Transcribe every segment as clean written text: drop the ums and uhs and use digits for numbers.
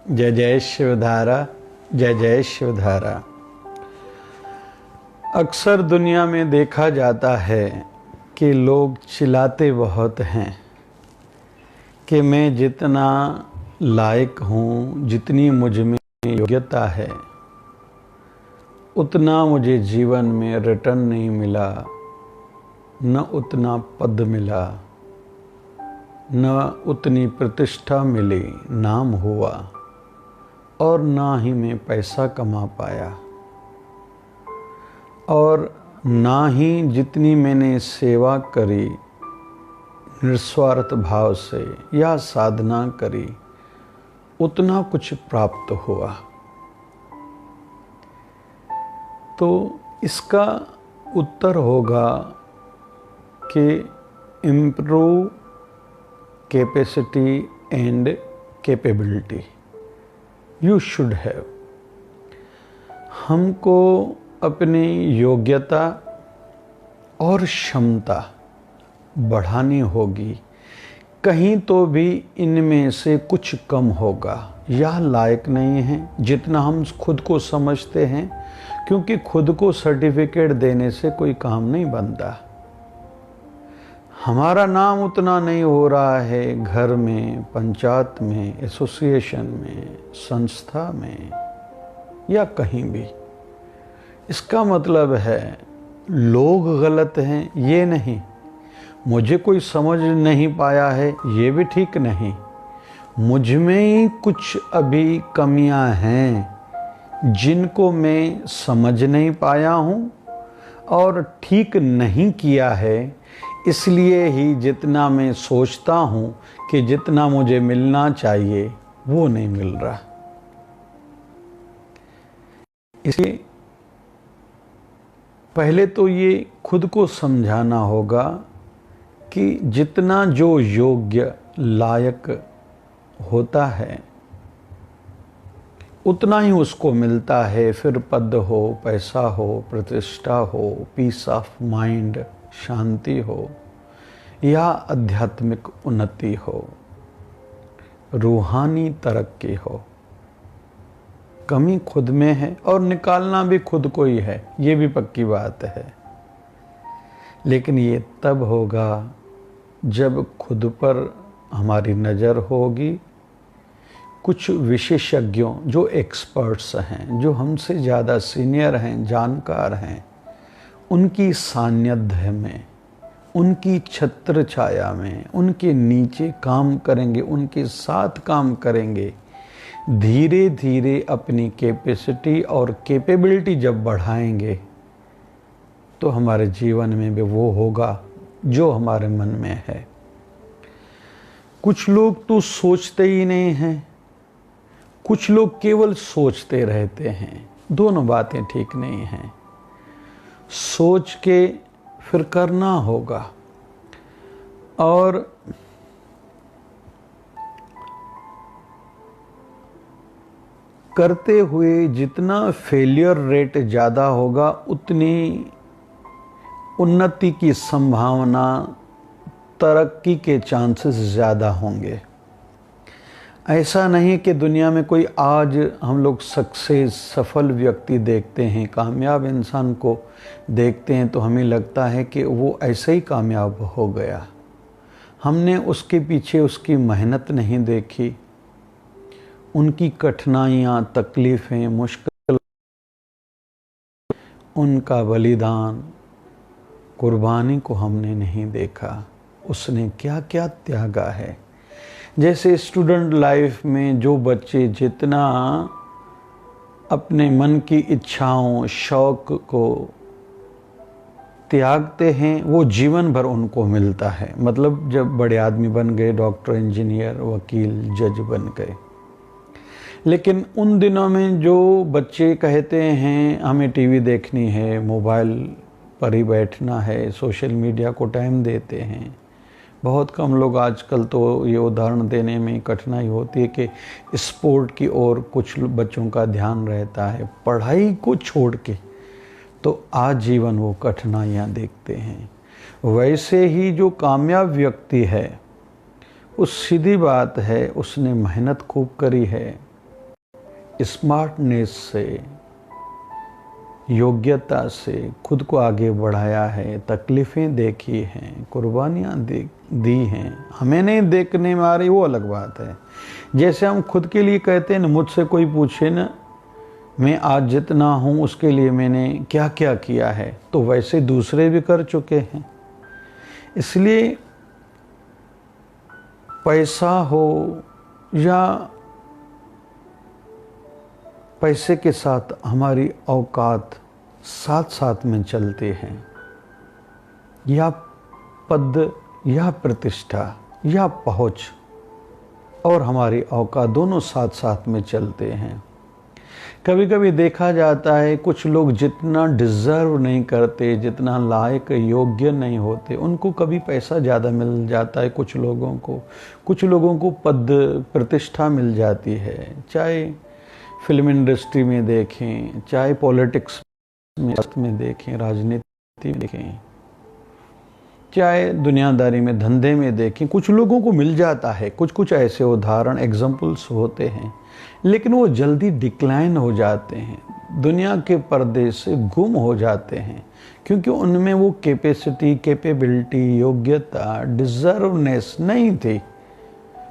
जय जय शिवधारा, जय जय शिवधारा। अक्सर दुनिया में देखा जाता है कि लोग चिल्लाते बहुत हैं कि मैं जितना लायक हूँ, जितनी मुझ में योग्यता है, उतना मुझे जीवन में रिटर्न नहीं मिला, न उतना पद मिला, न उतनी प्रतिष्ठा मिली, नाम हुआ, और ना ही मैं पैसा कमा पाया, और ना ही जितनी मैंने सेवा करी निस्वार्थ भाव से या साधना करी उतना कुछ प्राप्त हुआ। तो इसका उत्तर होगा कि improve capacity and capability you should have. हमको अपनी योग्यता और क्षमता बढ़ानी होगी। कहीं तो भी इनमें से कुछ कम होगा या लायक नहीं है जितना हम खुद को समझते हैं, क्योंकि खुद को सर्टिफिकेट देने से कोई काम नहीं बनता। हमारा नाम उतना नहीं हो रहा है घर में, पंचायत में, एसोसिएशन में, संस्था में या कहीं भी। इसका मतलब है लोग गलत हैं ये नहीं, मुझे कोई समझ नहीं पाया है ये भी ठीक नहीं, मुझ में ही कुछ अभी कमियां हैं जिनको मैं समझ नहीं पाया हूँ और ठीक नहीं किया है, इसलिए ही जितना मैं सोचता हूँ कि जितना मुझे मिलना चाहिए वो नहीं मिल रहा। इसलिए पहले तो ये खुद को समझाना होगा कि जितना जो योग्य लायक होता है उतना ही उसको मिलता है। फिर पद हो, पैसा हो, प्रतिष्ठा हो, पीस ऑफ माइंड, शांति हो, या आध्यात्मिक उन्नति हो, रूहानी तरक्की हो। कमी खुद में है और निकालना भी खुद को ही है, ये भी पक्की बात है। लेकिन ये तब होगा जब खुद पर हमारी नज़र होगी। कुछ विशेषज्ञों, जो एक्सपर्ट्स हैं, जो हमसे ज़्यादा सीनियर हैं, जानकार हैं, उनकी सानिध्य में, उनकी छत्र छाया में, उनके नीचे काम करेंगे, उनके साथ काम करेंगे। धीरे धीरे अपनी कैपेसिटी और कैपेबिलिटी जब बढ़ाएंगे तो हमारे जीवन में भी वो होगा जो हमारे मन में है। कुछ लोग तो सोचते ही नहीं हैं, कुछ लोग केवल सोचते रहते हैं। दोनों बातें ठीक नहीं हैं। सोच के फिर करना होगा, और करते हुए जितना फेलियर रेट ज़्यादा होगा उतनी उन्नति की संभावना, तरक्की के चांसेस ज़्यादा होंगे। ऐसा नहीं कि दुनिया में कोई आज हम लोग सक्सेस, सफल व्यक्ति देखते हैं, कामयाब इंसान को देखते हैं तो हमें लगता है कि वो ऐसे ही कामयाब हो गया। हमने उसके पीछे उसकी मेहनत नहीं देखी, उनकी कठिनाइयाँ, तकलीफ़ें, मुश्किल, उनका बलिदान, कुर्बानी को हमने नहीं देखा। उसने क्या क्या त्यागा है। जैसे स्टूडेंट लाइफ में जो बच्चे जितना अपने मन की इच्छाओं, शौक को त्यागते हैं वो जीवन भर उनको मिलता है। मतलब जब बड़े आदमी बन गए, डॉक्टर, इंजीनियर, वकील, जज बन गए। लेकिन उन दिनों में जो बच्चे कहते हैं हमें टीवी देखनी है, मोबाइल पर ही बैठना है, सोशल मीडिया को टाइम देते हैं। बहुत कम लोग आजकल तो ये उदाहरण देने में कठिनाई होती है कि स्पोर्ट की ओर कुछ बच्चों का ध्यान रहता है, पढ़ाई को छोड़ के तो आजीवन वो कठिनाइयाँ देखते हैं। वैसे ही जो कामयाब व्यक्ति है, उस सीधी बात है, उसने मेहनत खूब करी है, स्मार्टनेस से, योग्यता से खुद को आगे बढ़ाया है, तकलीफ़ें देखी हैं, कुर्बानियाँ दी हैं, हमें नहीं देखने में आ रही वो अलग बात है। जैसे हम खुद के लिए कहते हैं ना, मुझसे कोई पूछे ना मैं आज जितना हूँ उसके लिए मैंने क्या क्या किया है, तो वैसे दूसरे भी कर चुके हैं। इसलिए पैसा हो या पैसे के साथ हमारी औकात साथ साथ में चलते हैं, या पद या प्रतिष्ठा या पहुँच और हमारी औकात दोनों साथ साथ में चलते हैं। कभी कभी देखा जाता है कुछ लोग जितना डिज़र्व नहीं करते, जितना लायक योग्य नहीं होते, उनको कभी पैसा ज़्यादा मिल जाता है। कुछ लोगों को पद प्रतिष्ठा मिल जाती है, चाहे फिल्म इंडस्ट्री में देखें, चाहे पॉलिटिक्स में देखें, राजनीति में देखें, चाहे दुनियादारी में, धंधे में देखें, कुछ लोगों को मिल जाता है। कुछ ऐसे उदाहरण एग्जाम्पल्स होते हैं, लेकिन वो जल्दी डिक्लाइन हो जाते हैं, दुनिया के पर्दे से गुम हो जाते हैं, क्योंकि उनमें वो कैपेसिटी, कैपेबिलिटी, योग्यता, डिज़र्वनेस नहीं थी।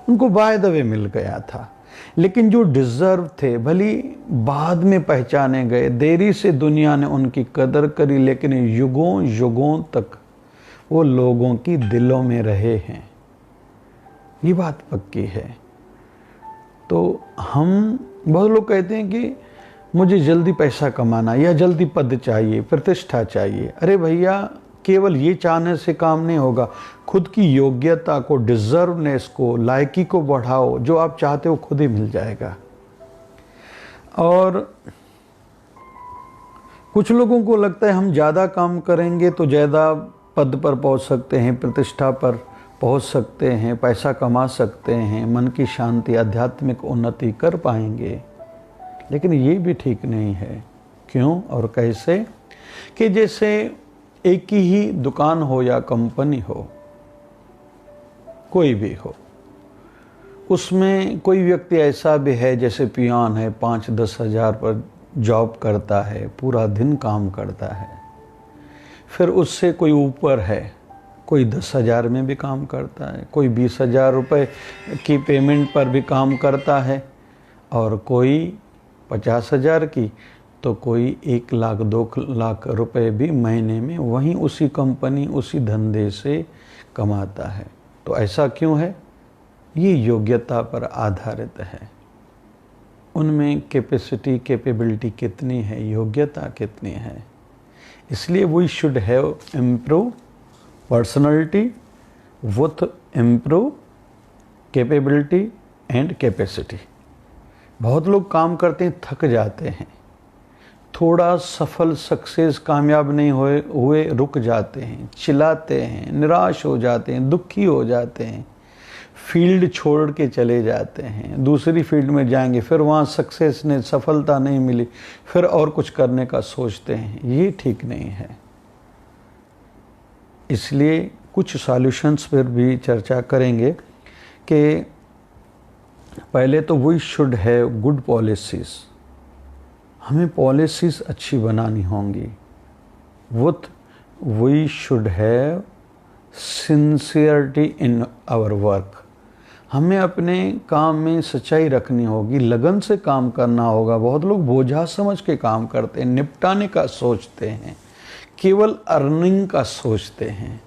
उनको बाय द वे मिल गया था। लेकिन जो डिज़र्व थे भली बाद में पहचाने गए, देरी से दुनिया ने उनकी कदर करी, लेकिन युगों युगों तक वो लोगों की दिलों में रहे हैं। ये बात पक्की है। तो हम, बहुत लोग कहते हैं कि मुझे जल्दी पैसा कमाना या जल्दी पद चाहिए, प्रतिष्ठा चाहिए। अरे भैया, केवल ये चाहने से काम नहीं होगा। खुद की योग्यता को, डिज़र्वनेस को, लायकी को बढ़ाओ। जो आप चाहते हो खुद ही मिल जाएगा। और कुछ लोगों को लगता है हम ज़्यादा काम करेंगे तो ज़्यादा पद पर पहुंच सकते हैं, प्रतिष्ठा पर पहुंच सकते हैं, पैसा कमा सकते हैं, मन की शांति, आध्यात्मिक उन्नति कर पाएंगे। लेकिन ये भी ठीक नहीं है। क्यों और कैसे? कि जैसे एक ही दुकान हो या कंपनी हो, कोई भी हो, उसमें कोई व्यक्ति ऐसा भी है जैसे पियान है, 5-10 हज़ार पर जॉब करता है, पूरा दिन काम करता है। फिर उससे कोई ऊपर है, कोई 10,000 में भी काम करता है, कोई 20,000 रुपये की पेमेंट पर भी काम करता है, और कोई 50,000 की, तो कोई 1 लाख 2 लाख रुपए भी महीने में वहीं उसी कंपनी, उसी धंधे से कमाता है। तो ऐसा क्यों है? ये योग्यता पर आधारित है। उनमें कैपेसिटी, कैपेबिलिटी कितनी है, योग्यता कितनी है। इसलिए we should have improve personality with improve capability and capacity. बहुत लोग काम करते हैं, थक जाते हैं, थोड़ा सफल, सक्सेस, कामयाब नहीं हुए रुक जाते हैं, चिल्लाते हैं, निराश हो जाते हैं, दुखी हो जाते हैं, फील्ड छोड़ के चले जाते हैं, दूसरी फील्ड में जाएंगे, फिर वहाँ सक्सेस ने, सफलता नहीं मिली, फिर और कुछ करने का सोचते हैं। ये ठीक नहीं है। इसलिए कुछ सॉल्यूशंस पर भी चर्चा करेंगे कि पहले तो we should have good policies. हमें पॉलिसीज़ अच्छी बनानी होंगी। With we should have sincerity in our work. हमें अपने काम में सच्चाई रखनी होगी, लगन से काम करना होगा। बहुत लोग बोझा समझ के काम करते हैं, निपटाने का सोचते हैं, केवल अर्निंग का सोचते हैं,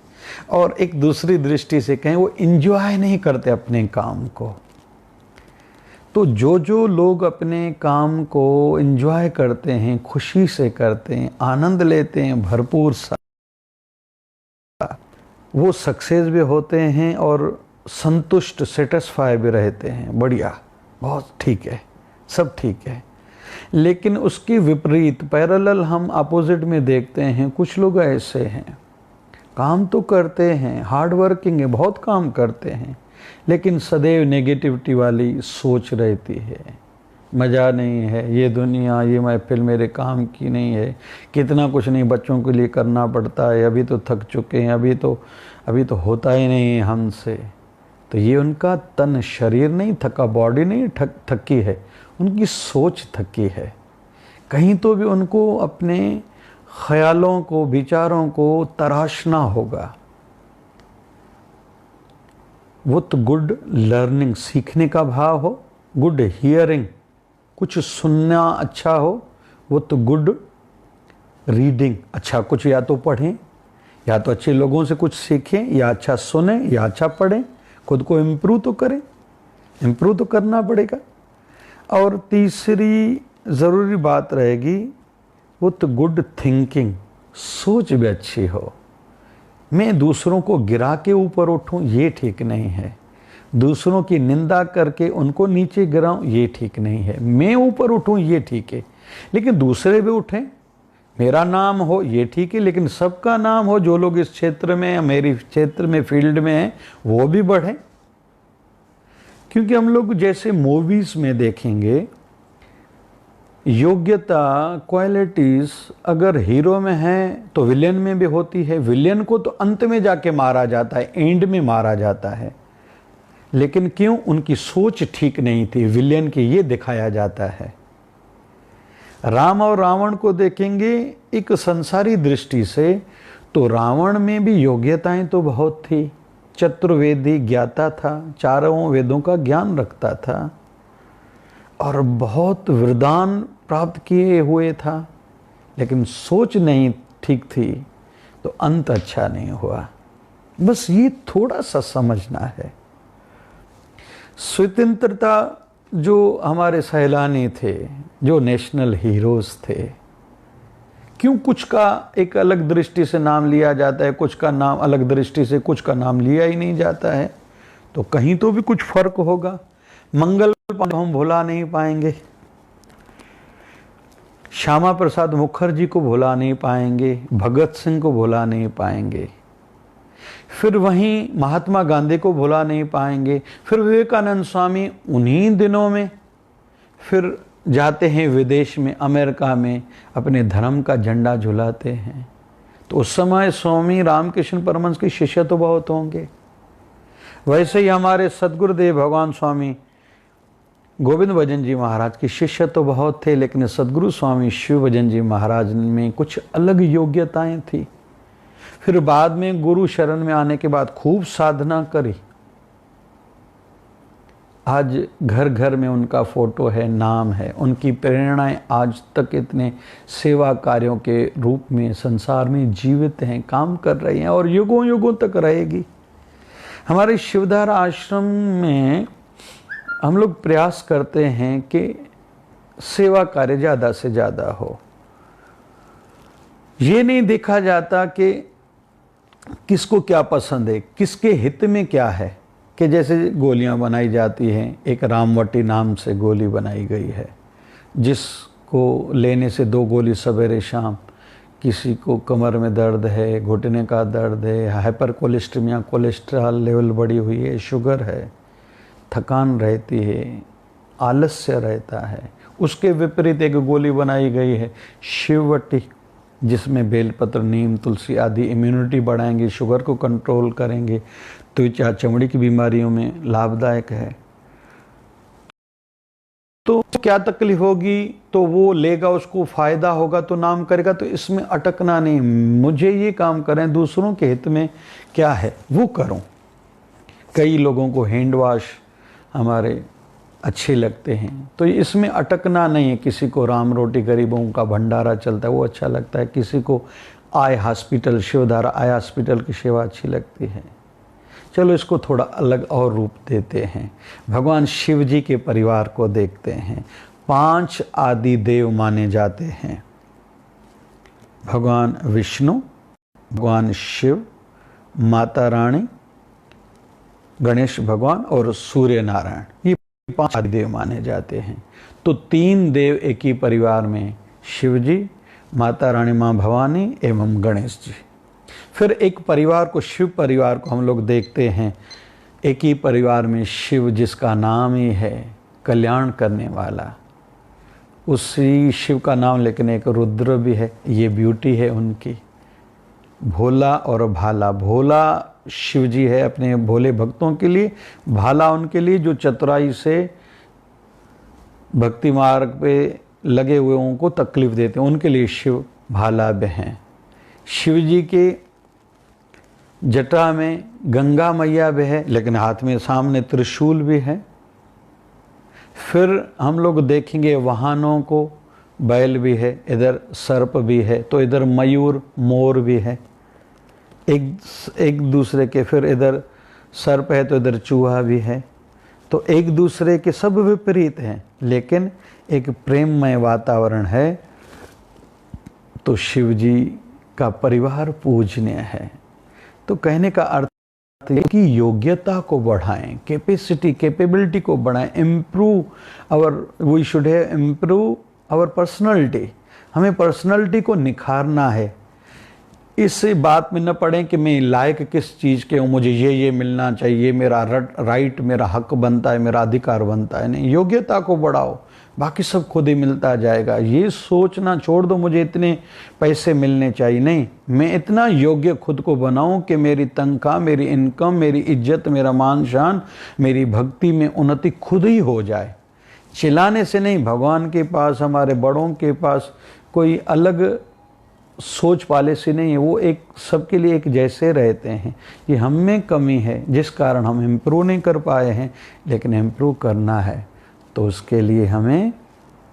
और एक दूसरी दृष्टि से कहें वो एंजॉय नहीं करते अपने काम को। तो जो लोग अपने काम को एंजॉय करते हैं, खुशी से करते हैं, आनंद लेते हैं भरपूर सा, वो सक्सेस भी होते हैं और संतुष्ट, सेटिस्फाई भी रहते हैं। बढ़िया, बहुत ठीक है, सब ठीक है। लेकिन उसकी विपरीत, पैरेलल, हम अपोजिट में देखते हैं। कुछ लोग ऐसे हैं, काम तो करते हैं, हार्ड वर्किंग है, बहुत काम करते हैं, लेकिन सदैव नेगेटिविटी वाली सोच रहती है। मज़ा नहीं है, ये दुनिया, ये महफिल मेरे काम की नहीं है, कितना कुछ नहीं बच्चों के लिए करना पड़ता है, अभी तो थक चुके हैं, अभी तो होता ही नहीं है हमसे। तो ये उनका तन शरीर नहीं थका, बॉडी नहीं थकी है, उनकी सोच थकी है। कहीं तो भी उनको अपने ख्यालों को, विचारों को तराशना होगा। वो तो गुड लर्निंग, सीखने का भाव हो, गुड हियरिंग, कुछ सुनना अच्छा हो, वो तो गुड रीडिंग, अच्छा कुछ या तो पढ़ें, या तो अच्छे लोगों से कुछ सीखें, या अच्छा सुने, या अच्छा पढ़ें, खुद को इम्प्रूव तो करें, इम्प्रूव तो करना पड़ेगा। और तीसरी ज़रूरी बात रहेगी वो तो गुड थिंकिंग, सोच भी अच्छी हो। मैं दूसरों को गिरा के ऊपर उठूं ये ठीक नहीं है, दूसरों की निंदा करके उनको नीचे गिराऊं ये ठीक नहीं है। मैं ऊपर उठूं ये ठीक है, लेकिन दूसरे भी उठें, मेरा नाम हो ये ठीक है, लेकिन सबका नाम हो, जो लोग इस क्षेत्र में या मेरी क्षेत्र में फील्ड में हैं वो भी बढ़ें। क्योंकि हम लोग जैसे मूवीज में देखेंगे, योग्यता, क्वालिटीज अगर हीरो में है तो विलेन में भी होती है। विलेन को तो अंत में जाके मारा जाता है, एंड में मारा जाता है, लेकिन क्यों? उनकी सोच ठीक नहीं थी, विलेन की ये दिखाया जाता है। राम और रावण को देखेंगे एक संसारी दृष्टि से, तो रावण में भी योग्यताएं तो बहुत थी, चतुर्वेदी ज्ञाता था, चारों वेदों का ज्ञान रखता था और बहुत वरदान प्राप्त किए हुए था, लेकिन सोच नहीं ठीक थी तो अंत अच्छा नहीं हुआ। बस ये थोड़ा सा समझना है। स्वतंत्रता, जो हमारे सैलानी थे, जो नेशनल हीरोज थे, क्यों कुछ का एक अलग दृष्टि से नाम लिया जाता है, कुछ का नाम अलग दृष्टि से, कुछ का नाम लिया ही नहीं जाता है? तो कहीं तो भी कुछ फर्क होगा। मंगल पांडे हम भुला नहीं पाएंगे, श्यामा प्रसाद मुखर्जी को भुला नहीं पाएंगे, भगत सिंह को भुला नहीं पाएंगे, फिर वहीं महात्मा गांधी को भुला नहीं पाएंगे, फिर विवेकानंद स्वामी उन्हीं दिनों में फिर जाते हैं विदेश में, अमेरिका में अपने धर्म का झंडा झुलाते हैं। तो उस समय स्वामी रामकृष्ण परमहंस के शिष्य तो बहुत होंगे। वैसे ही हमारे सद्गुरुदेव भगवान स्वामी गोविंद भजन जी महाराज के शिष्य तो बहुत थे, लेकिन सद्गुरु स्वामी शिव भजन जी महाराज में कुछ अलग योग्यताएं थी। फिर बाद में गुरु शरण में आने के बाद खूब साधना करी। आज घर घर में उनका फोटो है, नाम है, उनकी प्रेरणाएं आज तक इतने सेवा कार्यों के रूप में संसार में जीवित हैं, काम कर रही हैं और युगों युगों तक रहेगी। हमारे शिवधारा आश्रम में हम लोग प्रयास करते हैं कि सेवा कार्य ज़्यादा से ज़्यादा हो। ये नहीं देखा जाता कि किसको क्या पसंद है, किसके हित में क्या है। कि जैसे गोलियां बनाई जाती हैं, एक रामवटी नाम से गोली बनाई गई है, जिसको लेने से 2 गोली सवेरे शाम, किसी को कमर में दर्द है, घुटने का दर्द है, हाइपर कोलेस्ट्रीमिया, कोलेस्ट्रॉल लेवल बढ़ी हुई है, शुगर है, थकान रहती है, आलस्य रहता है, उसके विपरीत एक गोली बनाई गई है शिववटी, जिसमें बेलपत्र, नीम, तुलसी आदि इम्यूनिटी बढ़ाएंगे, शुगर को कंट्रोल करेंगे, त्वचा, चमड़ी की बीमारियों में लाभदायक है। तो क्या तकलीफ होगी तो वो लेगा, उसको फायदा होगा तो नाम करेगा। तो इसमें अटकना नहीं, मुझे ये काम करें, दूसरों के हित में क्या है वो करूं। कई लोगों को हैंड वॉश हमारे अच्छे लगते हैं, तो इसमें अटकना नहीं है। किसी को राम रोटी गरीबों का भंडारा चलता है वो अच्छा लगता है, किसी को आय हॉस्पिटल, शिवधारा आय हॉस्पिटल की सेवा अच्छी लगती है। चलो इसको थोड़ा अलग और रूप देते हैं। भगवान शिव जी के परिवार को देखते हैं। 5 आदि देव माने जाते हैं, भगवान विष्णु, भगवान शिव, माता रानी, गणेश भगवान और सूर्य नारायण, ये 5 आदि देव माने जाते हैं। तो 3 देव एक ही परिवार में, शिव जी, माता रानी माँ भवानी एवं गणेश जी। फिर एक परिवार को, शिव परिवार को हम लोग देखते हैं, एक ही परिवार में शिव, जिसका नाम ही है कल्याण करने वाला, उसी शिव का नाम लेकिन एक रुद्र भी है, ये ब्यूटी है उनकी। भोला और भाला, भोला शिव जी है अपने भोले भक्तों के लिए, भाला उनके लिए जो चतुराई से भक्ति मार्ग पे लगे हुए को तकलीफ देते हैं, उनके लिए शिव भाला भी हैं। शिव जी के जटा में गंगा मैया भी है, लेकिन हाथ में सामने त्रिशूल भी है। फिर हम लोग देखेंगे वाहनों को, बैल भी है, इधर सर्प भी है, तो इधर मयूर मोर भी है एक दूसरे के। फिर इधर सर्प है तो इधर चूहा भी है, तो एक दूसरे के सब विपरीत हैं, लेकिन एक प्रेममय वातावरण है। तो शिव जी का परिवार पूजनीय है। तो कहने का अर्थ है कि योग्यता को बढ़ाएं, कैपेबिलिटी को बढ़ाएं, we should have improve our personality. हमें पर्सनैलिटी को निखारना है। इस बात में न पड़े कि मैं लायक किस चीज़ के हूँ, मुझे ये मिलना चाहिए, मेरा राइट, मेरा हक बनता है, मेरा अधिकार बनता है। नहीं, योग्यता को बढ़ाओ, बाकी सब खुद ही मिलता जाएगा। ये सोचना छोड़ दो मुझे इतने पैसे मिलने चाहिए, नहीं, मैं इतना योग्य खुद को बनाऊं कि मेरी तनख्वाह, मेरी इनकम, मेरी इज्जत, मेरा मान शान, मेरी भक्ति में उन्नति खुद ही हो जाए। चिल्लाने से नहीं, भगवान के पास, हमारे बड़ों के पास कोई अलग सोच वाले से नहीं है, वो एक सबके लिए एक जैसे रहते हैं। ये हम में कमी है जिस कारण हम इम्प्रूव नहीं कर पाए हैं, लेकिन इम्प्रूव करना है तो उसके लिए हमें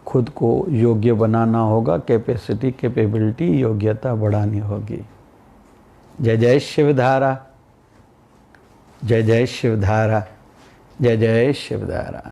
खुद को योग्य बनाना होगा, कैपेबिलिटी, योग्यता बढ़ानी होगी। जय जय शिवधारा, जय जय शिवधारा, जय जय शिवधारा।